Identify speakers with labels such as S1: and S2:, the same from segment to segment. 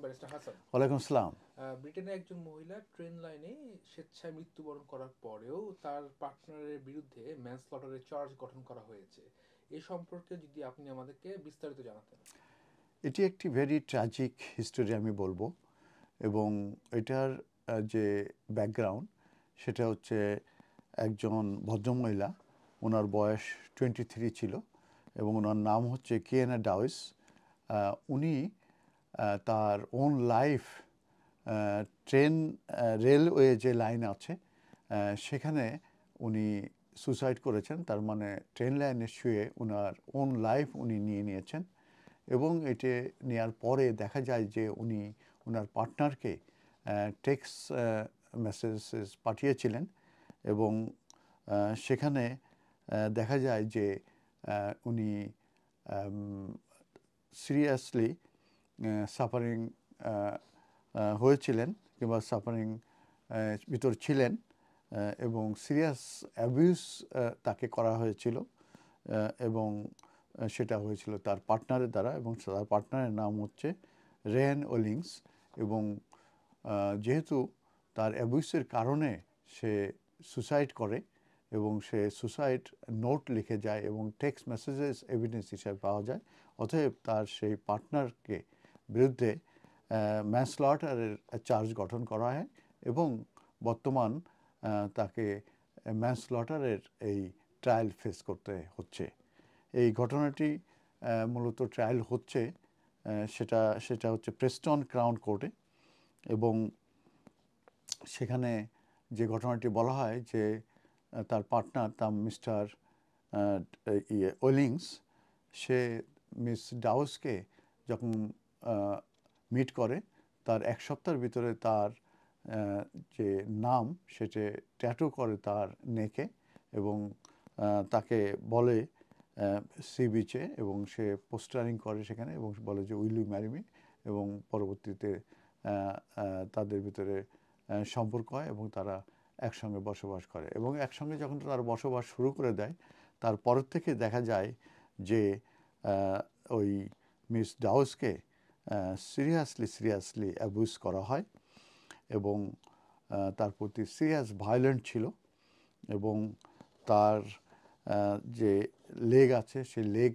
S1: Barrister Hasan.
S2: ওয়ালাইকুম আসসালাম।
S1: ব্রিটেনে একজন মহিলা ট্রেন লাইনে স্বেচ্ছায় মৃত্যুবরণ করার পরেও তার পার্টনারের বিরুদ্ধে ম্যানস্লটারের চার্জ গঠন করা হয়েছে। এ সম্পর্কে যদি আপনি আমাদেরকে বিস্তারিত জানাতেন।
S2: এটি একটি ভেরি ট্র্যাজিক হিস্টোরি আমি বলবো, এবং এটার যে ব্যাকগ্রাউন্ড সেটা হচ্ছে একজন ভদ্রমহিলা, ওনার বয়স 23 ছিল এবং ওনার নাম হচ্ছে কিয়েনা ডাউইস। উনি তার ওন লাইফ ট্রেন রেলওয়ে যে লাইন আছে সেখানে উনি সুসাইড করেছেন। তার মানে ট্রেন লাইনে শুয়ে ওনার ওন লাইফ উনি নিয়ে নিয়েছেন, এবং এটি নেওয়ার পরে দেখা যায় যে উনি ওনার পার্টনারকে টেক্সট মেসেজেস পাঠিয়েছিলেন, এবং সেখানে দেখা যায় যে উনি সিরিয়াসলি সাফারিং হয়েছিলেন কিংবা সাফারিং ভিতর ছিলেন, এবং সিরিয়াস অ্যাবিউজ তাকে করা হয়েছিল, এবং সেটা হয়েছিল তার পার্টনারের দ্বারা, এবং তার পার্টনারের নাম হচ্ছে রেন ওলিংস। এবং যেহেতু তার অ্যাবিউসের কারণে সে সুসাইড করে এবং সে সুসাইড নোট লিখে যায় এবং টেক্সট মেসেজেস এভিডেন্স হিসাবে পাওয়া যায়, অতএব তার সেই পার্টনারকে বিরুদ্ধে ম্যানস্লটারের চার্জ গঠন করা হয়, এবং বর্তমান তাকে ম্যানস্লটারের এই ট্রায়াল ফেস করতে হচ্ছে। এই ঘটনাটি মূলত ট্রায়াল হচ্ছে সেটা হচ্ছে প্রেস্টন ক্রাউন কোর্টে, এবং সেখানে যে ঘটনাটি বলা হয় যে তার পার্টনার তার মিস্টার ওলিংস, সে মিস ডাউসকে যখন মিট করে তার এক সপ্তাহের ভিতরে তার যে নাম সেটা ট্যাটু করে তার নেকে, এবং তাকে বলে সি বিচে, এবং সে পোস্টারিং করে সেখানে এবং বলে যে উইল ইউ ম্যারি মি, এবং পরবর্তীতে তাদের ভিতরে সম্পর্ক হয় এবং তারা একসঙ্গে বসবাস করে। এবং একসঙ্গে যখন তারা বসবাস শুরু করে দেয়, তারপরের থেকে দেখা যায় যে ওই মিস ডাউসকে সিরিয়াসলি অ্যাবিউজ করা হয়, এবং তার প্রতি সিরিয়াস ভায়োলেন্ট ছিল, এবং তার যে লেগ আছে সেই লেগ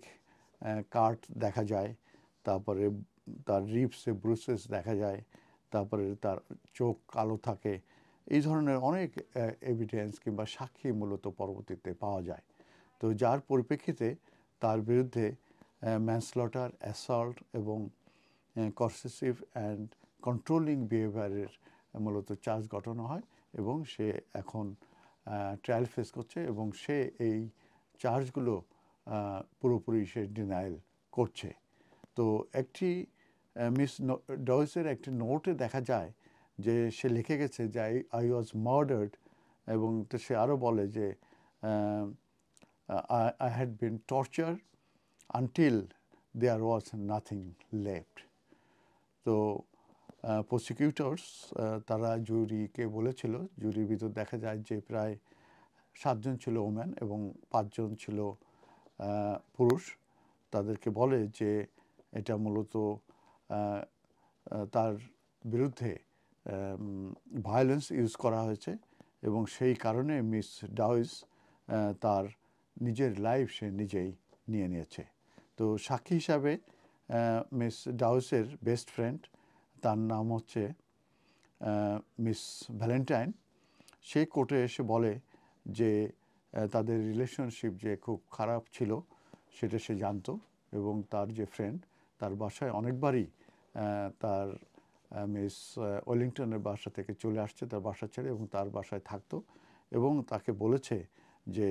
S2: কাট দেখা যায়, তারপরে তার রিপসে ব্রুসেস দেখা যায়, তারপরে তার চোখ কালো থাকে। এই ধরনের অনেক এভিডেন্স কিংবা সাক্ষী মূলত পরবর্তীতে পাওয়া যায়। তো যার পরিপ্রেক্ষিতে তার বিরুদ্ধে ম্যানস্লটার, অ্যাসল্ট এবং কর্সেসিভ অ্যান্ড কন্ট্রোলিং বিহেভিয়ারের মূলত চার্জ গঠন হয়, এবং সে এখন ট্রায়াল ফেস করছে, এবং সে এই চার্জগুলো পুরোপুরি সে ডিনায়াল করছে। তো একটি মিস ডয়েসের একটি নোটে দেখা যায় যে সে লিখে গেছে যে আই ওয়াজ মার্ডার্ড, এবং তো সে আরও বলে যে I had been tortured until there was nothing left. তো প্রসিকিউটরস তারা জুরিকে বলেছিল, জুরির ভিতর দেখা যায় যে প্রায় 7জন ছিল ওম্যান এবং 5জন ছিল পুরুষ। তাদেরকে বলে যে এটা মূলত তার বিরুদ্ধে ভায়োলেন্স ইউজ করা হয়েছে, এবং সেই কারণে মিস ডাউইস তার নিজের লাইফ সে নিজেই নিয়ে নিয়েছে। তো সাক্ষী হিসাবে মিস ডাউসের বেস্ট ফ্রেন্ড, তার নাম হচ্ছে মিস ভ্যালেন্টাইন, সে কোর্টে এসে বলে যে তাদের রিলেশনশিপ যে খুব খারাপ ছিল সেটা সে জানতো, এবং তার যে ফ্রেন্ড তার বাসায় অনেকবারই তার মিস ওয়েলিংটনের বাসা থেকে চলে আসছে তার বাসা ছেড়ে, এবং তার বাসায় থাকতো, এবং তাকে বলেছে যে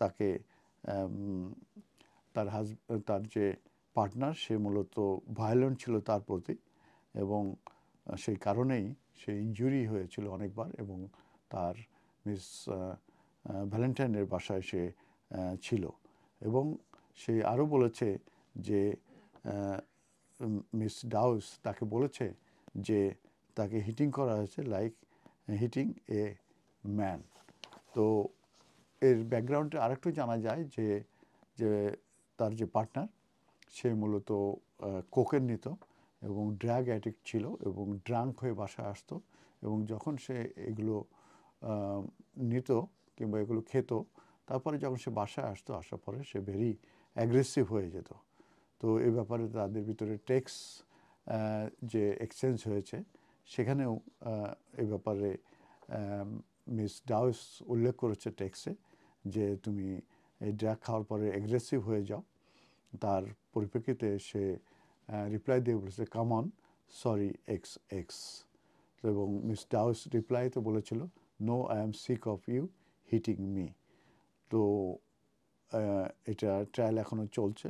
S2: তাকে তার যে পার্টনার সে মূলত ভায়োলেন্ট ছিল তার প্রতি, এবং সেই কারণেই সে ইনজুরি হয়েছিল অনেকবার, এবং তার মিস ভ্যালেন্টাইনের বাসায় সে ছিল। এবং সে আরও বলেছে যে মিস ডাউস তাকে বলেছে যে তাকে হিটিং করা হয়েছে লাইক হিটিং এ ম্যান। তো এর ব্যাকগ্রাউন্ডে আরেকটু জানা যায় যে যে তার যে পার্টনার সে মূলত কোকেন নিত, এবং ড্রাগ অ্যাডিক্ট ছিল এবং ড্রাঙ্ক হয়ে বাসায় আসতো এবং যখন সে এগুলো নিত কিংবা এগুলো খেত, তারপরে যখন সে বাসায় আসতো, আসার পরে সে ভেরি অ্যাগ্রেসিভ হয়ে যেত। তো এই ব্যাপারে তাদের ভিতরে টেক্সট যে এক্সচেঞ্জ হয়েছে, সেখানেও এই ব্যাপারে মিস ডাউস উল্লেখ করেছে টেক্সে যে তুমি এই ড্রাগ খাওয়ার পরে অ্যাগ্রেসিভ হয়ে যাও। তার পরিপ্রেক্ষিতে সে রিপ্লাই দিয়ে বলেছে, come on, sorry X X. এবং মিস ডাউস রিপ্লাইতে বলেছিল, no I am sick of you hitting me. তো এটা ট্রায়াল এখনও চলছে,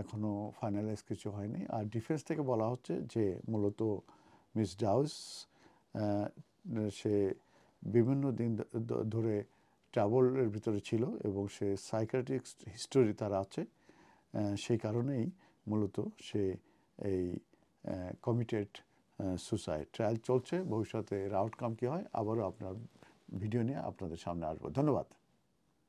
S2: এখনও ফাইনালাইজ কিছু হয়নি। আর ডিফেন্স থেকে বলা হচ্ছে যে মূলত মিস ডাউস সে বিভিন্ন দিন ধরে ট্রাভেলের ভিতরে ছিল এবং সে সাইকিয়াট্রিক হিস্টোরি তার আছে, সেই কারণেই মূলত সে এই কমিটেড সুসাইড। ট্রায়াল চলছে, ভবিষ্যতে এর আউটকাম কী হয় আবারও আপনার ভিডিও নিয়ে আপনাদের সামনে আসবো। ধন্যবাদ।